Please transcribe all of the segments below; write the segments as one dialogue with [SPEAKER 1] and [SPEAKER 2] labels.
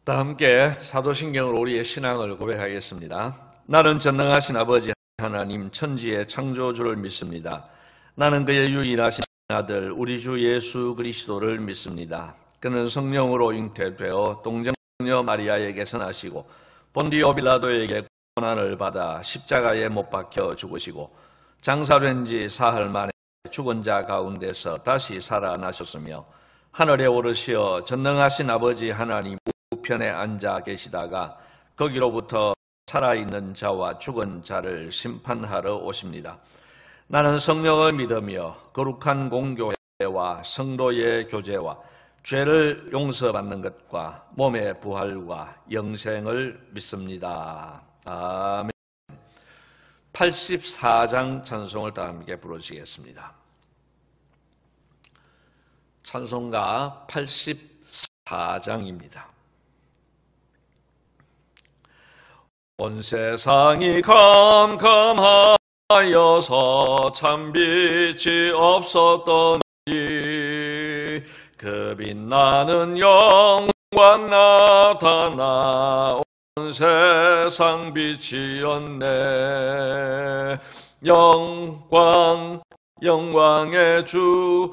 [SPEAKER 1] 다 함께 사도신경으로 우리의 신앙을 고백하겠습니다. 나는 전능하신 아버지 하나님 천지의 창조주를 믿습니다. 나는 그의 유일하신 아들 우리 주 예수 그리스도를 믿습니다. 그는 성령으로 잉태되어 동정녀 마리아에게서 나시고 본디오 빌라도에게 고난을 받아 십자가에 못 박혀 죽으시고 장사된 지 사흘 만에 죽은 자 가운데서 다시 살아나셨으며 하늘에 오르시어 전능하신 아버지 하나님 우편에 앉아 계시다가 거기로부터 살아있는 자와 죽은 자를 심판하러 오십니다. 나는 성령을 믿으며 거룩한 공교회와 성도의 교제와 죄를 용서받는 것과 몸의 부활과 영생을 믿습니다. 아멘. 84장 찬송을 다 함께 부르시겠습니다. 찬송가 84장입니다. 온 세상이 캄캄하여서 참 빛이 없었더니 그 빛나는 영광 나타나 온 세상 빛이었네. 영광의 주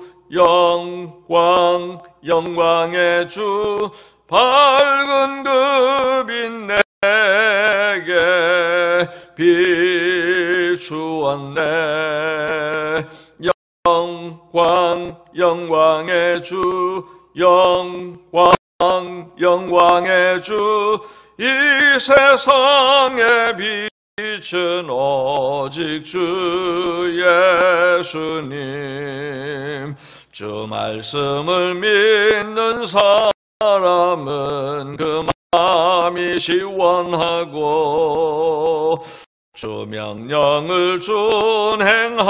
[SPEAKER 1] 영광의 주 밝은 그 빛 내게 비추었네. 영광의 주 영광의 주 이 세상의 빛은 오직 주 예수님. 주 말씀을 믿는 사람은 그 마음이 시원하고 주 명령을 준행하는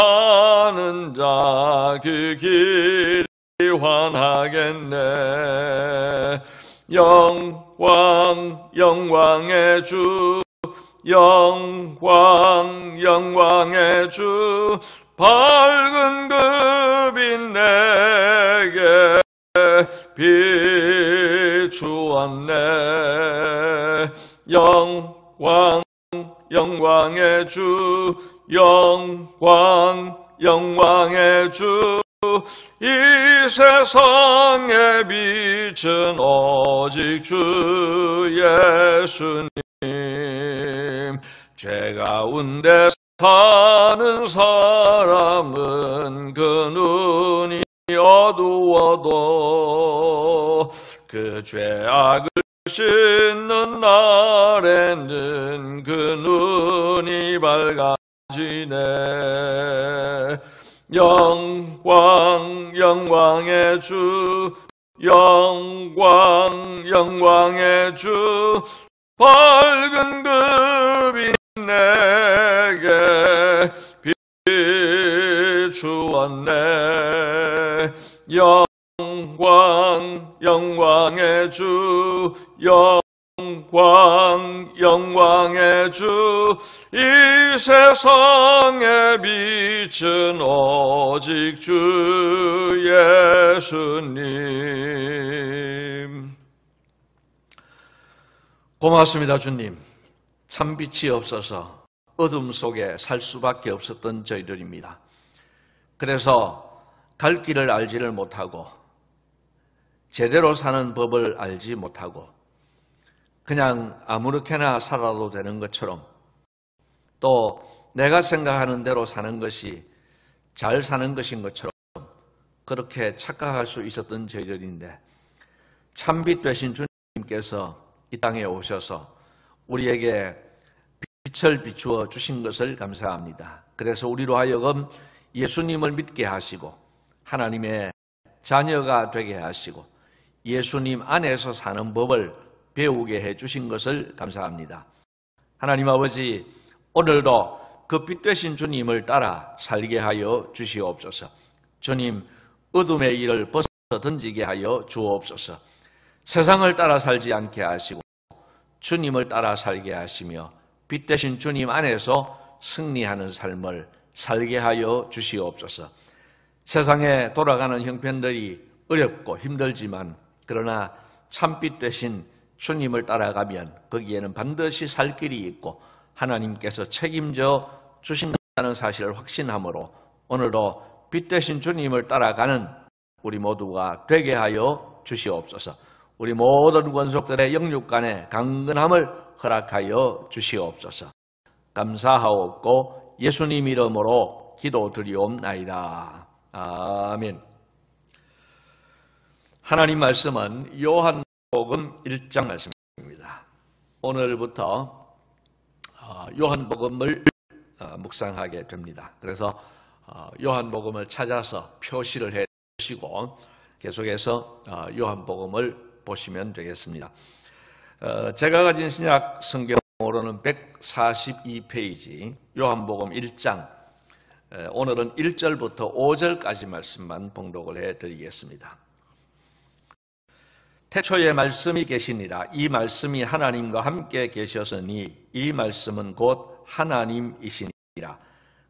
[SPEAKER 1] 자 그 길이 환하겠네. 영광의 주 영광의 주 밝은 그 빛 내게 비추었네. 영광의 주 영광의 주 이 세상의 빛은 오직 주 예수님. 죄 가운데 사는 사람은 그 눈이 어두워도 그 죄악을 씻는 날에는 그 눈이 밝아지네. 영광의 주 영광의 주 밝은 그 빛 내게 비추었네. 영광의 주 영광의 주 이 세상의 빛은 오직 주 예수님. 고맙습니다. 주님. 참빛이 없어서 어둠 속에 살 수밖에 없었던 저희들입니다. 그래서 갈 길을 알지를 못하고 제대로 사는 법을 알지 못하고 그냥 아무렇게나 살아도 되는 것처럼 또 내가 생각하는 대로 사는 것이 잘 사는 것인 것처럼 그렇게 착각할 수 있었던 저희들인데 참빛 되신 주님께서 이 땅에 오셔서 우리에게 빛을 비추어 주신 것을 감사합니다. 그래서 우리로 하여금 예수님을 믿게 하시고 하나님의 자녀가 되게 하시고 예수님 안에서 사는 법을 배우게 해주신 것을 감사합니다. 하나님 아버지, 오늘도 그 빛 되신 주님을 따라 살게 하여 주시옵소서. 주님, 어둠의 일을 벗어 던지게 하여 주옵소서. 세상을 따라 살지 않게 하시고 주님을 따라 살게 하시며 빛 되신 주님 안에서 승리하는 삶을 살게 하여 주시옵소서. 세상에 돌아가는 형편들이 어렵고 힘들지만 그러나 참빛 되신 주님을 따라가면 거기에는 반드시 살 길이 있고 하나님께서 책임져 주신다는 사실을 확신함으로 오늘도 빛 대신 주님을 따라가는 우리 모두가 되게 하여 주시옵소서. 우리 모든 권속들의 영육 간의 강건함을 허락하여 주시옵소서. 감사하옵고 예수님 이름으로 기도드리옵나이다. 아멘. 하나님 말씀은 요한복음 1장 말씀입니다. 오늘부터 요한복음을 묵상하게 됩니다. 그래서 요한복음을 찾아서 표시를 해 주시고 계속해서 요한복음을 보시면 되겠습니다. 제가 가진 신약 성경으로는 142페이지 요한복음 1장, 오늘은 1절부터 5절까지 말씀만 봉독을 해드리겠습니다. 태초에 말씀이 계시니라. 이 말씀이 하나님과 함께 계셨으니 이 말씀은 곧 하나님이시니라.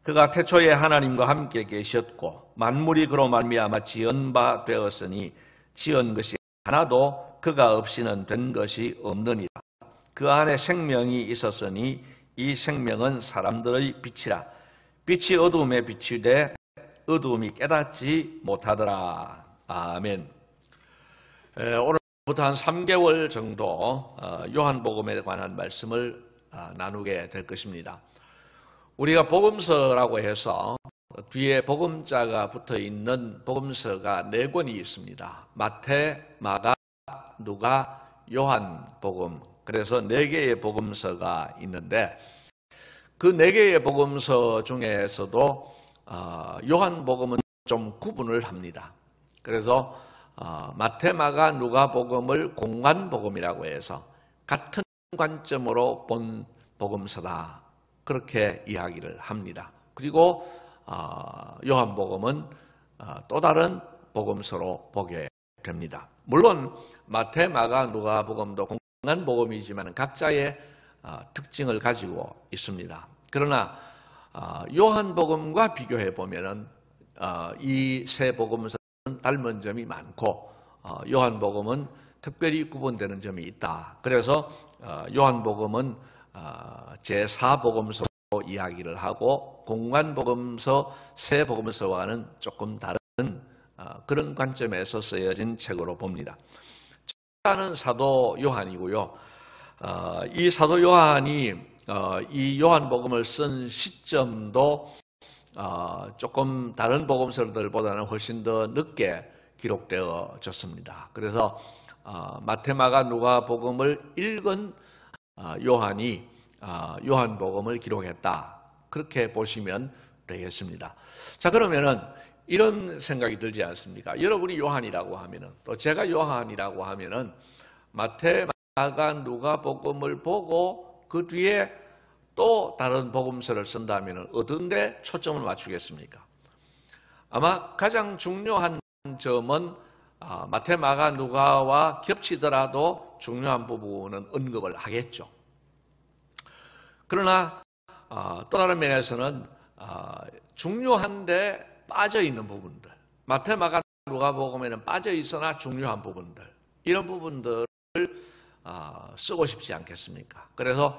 [SPEAKER 1] 그가 태초에 하나님과 함께 계셨고 만물이 그로 말미암아 지은 바 되었으니 지은 것이 하나도 그가 없이는 된 것이 없느니라. 그 안에 생명이 있었으니 이 생명은 사람들의 빛이라. 빛이 어두움에 비치되 어두움이 깨닫지 못하더라. 아멘. 오늘부터 한 3개월 정도 요한복음에 관한 말씀을 나누게 될 것입니다. 우리가 복음서라고 해서 뒤에 복음자가 붙어있는 복음서가 4권이 있습니다. 마태, 마가, 누가, 요한복음. 그래서 4개의 복음서가 있는데 그 4개의 복음서 중에서도 요한복음은 좀 구분을 합니다. 그래서 마태, 마가, 누가복음을 공관복음이라고 해서 같은 관점으로 본 복음서다. 그렇게 이야기를 합니다. 그리고 요한복음은 또 다른 복음서로 보게 됩니다. 물론 마태, 마가, 누가복음도 공관복음이지만 각자의 특징을 가지고 있습니다. 그러나 요한복음과 비교해 보면은 이 세 복음서는 닮은 점이 많고 요한복음은 특별히 구분되는 점이 있다. 그래서 요한복음은 제4복음서로 이야기를 하고 공관복음서, 세 복음서와는 조금 다른 그런 관점에서 쓰여진 책으로 봅니다. 저는 사도 요한이고요. 이 사도 요한이 이 요한복음을 쓴 시점도 조금 다른 복음서들보다는 훨씬 더 늦게 기록되어졌습니다. 그래서 마태, 마가, 누가복음을 읽은 요한이 요한복음을 기록했다. 그렇게 보시면 되겠습니다. 자, 그러면은 이런 생각이 들지 않습니까? 여러분이 요한이라고 하면은, 또 제가 요한이라고 하면은 마태, 마가, 누가복음을 보고 그 뒤에 또 다른 복음서를 쓴다면은 어떤 데 초점을 맞추겠습니까? 아마 가장 중요한 점은 마태, 마가, 누가와 겹치더라도 중요한 부분은 언급을 하겠죠. 그러나 또 다른 면에서는 중요한데 빠져있는 부분들, 마태, 마가, 누가복음에는 빠져있으나 중요한 부분들, 이런 부분들을 쓰고 싶지 않겠습니까? 그래서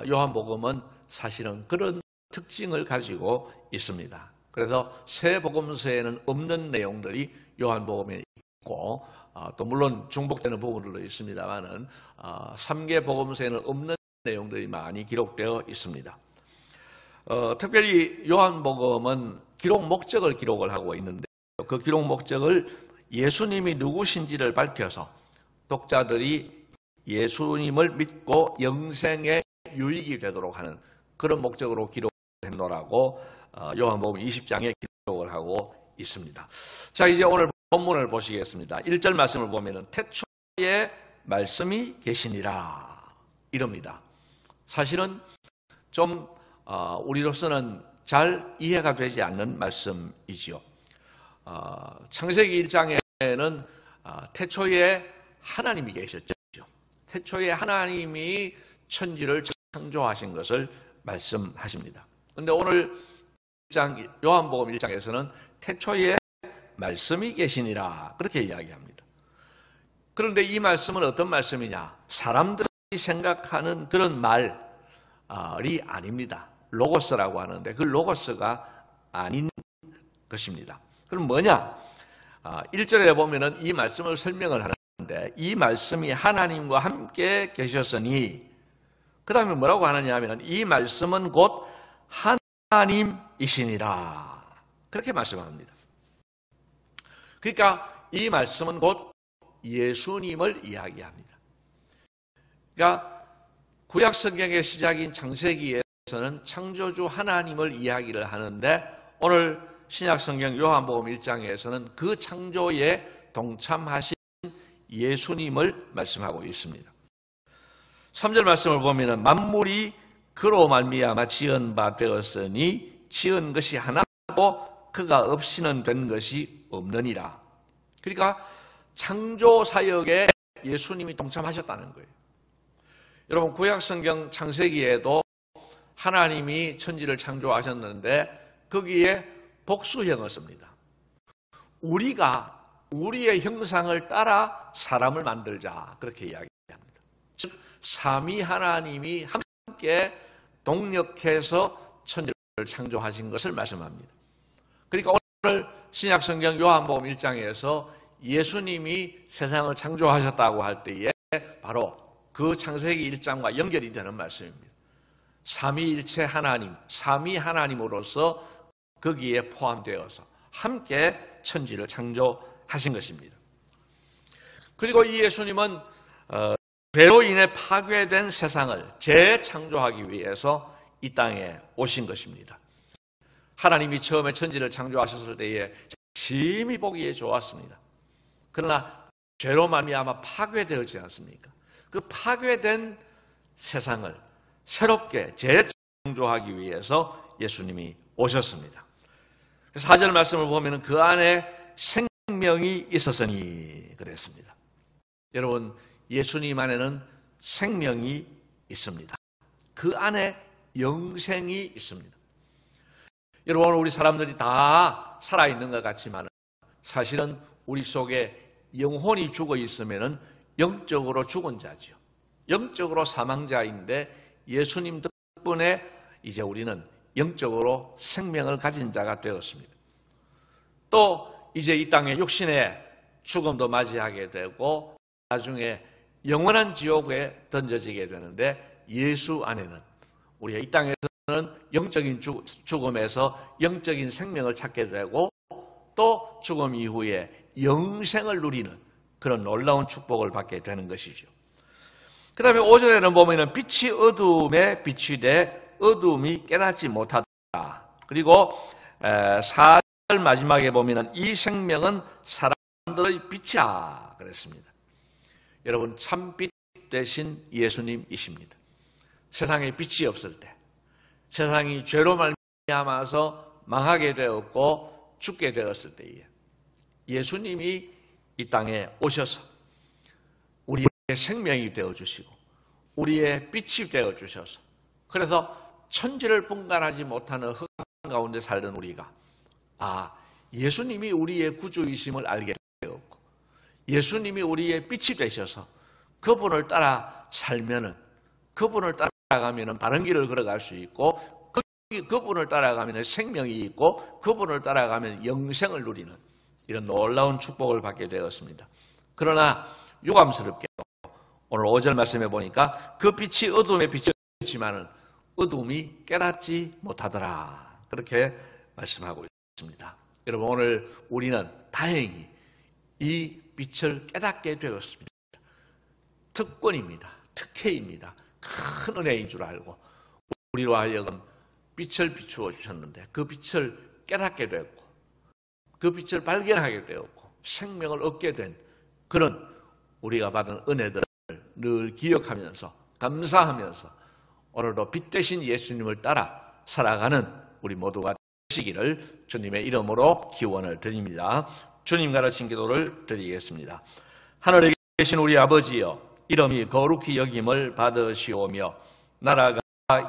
[SPEAKER 1] 요한복음은 사실은 그런 특징을 가지고 있습니다. 그래서 세 복음서에는 없는 내용들이 요한복음에 있고 또 물론 중복되는 부분들도 있습니다만은 3개 복음서에는 없는 내용들이 많이 기록되어 있습니다. 특별히 요한복음은 기록 목적을 기록을 하고 있는데 그 기록 목적을 예수님이 누구신지를 밝혀서 독자들이 예수님을 믿고 영생의 유익이 되도록 하는 그런 목적으로 기록했노라고 요한복음 20장에 기록을 하고 있습니다. 자, 이제 오늘 본문을 보시겠습니다. 1절 말씀을 보면은 태초에 말씀이 계시니라 이럽니다. 사실은 좀 우리로서는 잘 이해가 되지 않는 말씀이지요. 창세기 1장에는 태초에 하나님이 계셨죠. 태초에 하나님이 천지를 창조하신 것을 말씀하십니다. 그런데 오늘 요한복음 1장에서는 태초에 말씀이 계시니라 그렇게 이야기합니다. 그런데 이 말씀은 어떤 말씀이냐? 사람들이 생각하는 그런 말이 아닙니다. 로고스라고 하는데 그 로고스가 아닌 것입니다. 그럼 뭐냐? 1절에 보면은 이 말씀을 설명을 하는데 이 말씀이 하나님과 함께 계셨으니 그 다음에 뭐라고 하느냐 하면 이 말씀은 곧 하나님이시니라 그렇게 말씀합니다. 그러니까 이 말씀은 곧 예수님을 이야기합니다. 그러니까 구약 성경의 시작인 창세기에서는 창조주 하나님을 이야기를 하는데 오늘 신약 성경 요한복음 1장에서는 그 창조에 동참하신 예수님을 말씀하고 있습니다. 3절 말씀을 보면 만물이 그로 말미암아 지은 바 되었으니 지은 것이 하나도 그가 없이는 된 것이 없느니라. 그러니까 창조 사역에 예수님이 동참하셨다는 거예요. 여러분 구약 성경 창세기에도 하나님이 천지를 창조하셨는데 거기에 복수형을 씁니다. 우리가 우리의 형상을 따라 사람을 만들자 그렇게 이야기합니다. 즉 삼위 하나님이 함께 동력해서 천지를 창조하신 것을 말씀합니다. 그러니까 오늘 신약 성경 요한복음 1장에서 예수님이 세상을 창조하셨다고 할 때에 바로 그 창세기 1장과 연결이 되는 말씀입니다. 삼위일체 하나님, 삼위 하나님으로서 거기에 포함되어서 함께 천지를 창조하신 것입니다. 그리고 이 예수님은 죄로 인해 파괴된 세상을 재창조하기 위해서 이 땅에 오신 것입니다. 하나님이 처음에 천지를 창조하셨을 때에 심히 보기에 좋았습니다. 그러나 죄로 말미암아 파괴되었지 않습니까? 그 파괴된 세상을 새롭게 재창조하기 위해서 예수님이 오셨습니다. 4절 말씀을 보면 그 안에 생명이 있었으니 그랬습니다. 여러분 예수님 안에는 생명이 있습니다. 그 안에 영생이 있습니다. 여러분 우리 사람들이 다 살아있는 것 같지만 사실은 우리 속에 영혼이 죽어 있으면 영적으로 죽은 자죠. 영적으로 사망자인데 예수님 덕분에 이제 우리는 영적으로 생명을 가진 자가 되었습니다. 또 이제 이 땅에 육신의 죽음도 맞이하게 되고 나중에 영원한 지옥에 던져지게 되는데 예수 안에는 우리가 이 땅에서는 영적인 죽음에서 영적인 생명을 찾게 되고 또 죽음 이후에 영생을 누리는 그런 놀라운 축복을 받게 되는 것이죠. 그 다음에 5절에는 보면 빛이 어둠에 빛이 돼 어둠이 깨닫지 못하더라. 그리고 4절 마지막에 보면 이 생명은 사람들의 빛이야 그랬습니다. 여러분 참빛 되신 예수님이십니다. 세상에 빛이 없을 때 세상이 죄로 말미암아서 망하게 되었고 죽게 되었을 때에 예수님이 이 땅에 오셔서 우리의 생명이 되어주시고 우리의 빛이 되어주셔서 그래서 천지를 분간하지 못하는 흑암 가운데 살던 우리가 예수님이 우리의 구주이심을 알게 되었고 예수님이 우리의 빛이 되셔서 그분을 따라 살면은 그분을 따라가면은 바른 길을 걸어갈 수 있고 그분을 따라가면 생명이 있고 그분을 따라가면 영생을 누리는 이런 놀라운 축복을 받게 되었습니다. 그러나 유감스럽게 오늘 5절 말씀해 보니까 그 빛이 어둠에 비쳤지만은 어둠이 깨닫지 못하더라 그렇게 말씀하고 있습니다. 여러분 오늘 우리는 다행히 이 빛을 깨닫게 되었습니다. 특권입니다. 특혜입니다. 큰 은혜인 줄 알고 우리로 하여금 빛을 비추어 주셨는데 그 빛을 깨닫게 되었고 그 빛을 발견하게 되었고 생명을 얻게 된 그런 우리가 받은 은혜들을 늘 기억하면서 감사하면서 오늘도 빛 되신 예수님을 따라 살아가는 우리 모두가 되시기를 주님의 이름으로 기원을 드립니다. 주님 가르친 기도를 드리겠습니다. 하늘에 계신 우리 아버지여 이름이 거룩히 여김을 받으시오며 나라가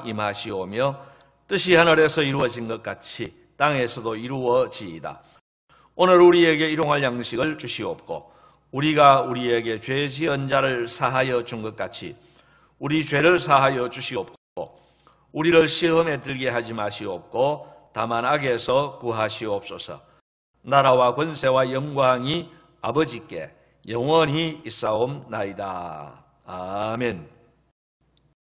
[SPEAKER 1] 임하시오며 뜻이 하늘에서 이루어진 것 같이 땅에서도 이루어지이다. 오늘 우리에게 일용할 양식을 주시옵고 우리가 우리에게 죄 지은 자를 사하여 준 것 같이 우리 죄를 사하여 주시옵고 우리를 시험에 들게 하지 마시옵고 다만 악에서 구하시옵소서. 나라와 권세와 영광이 아버지께 영원히 있사옵나이다. 아멘.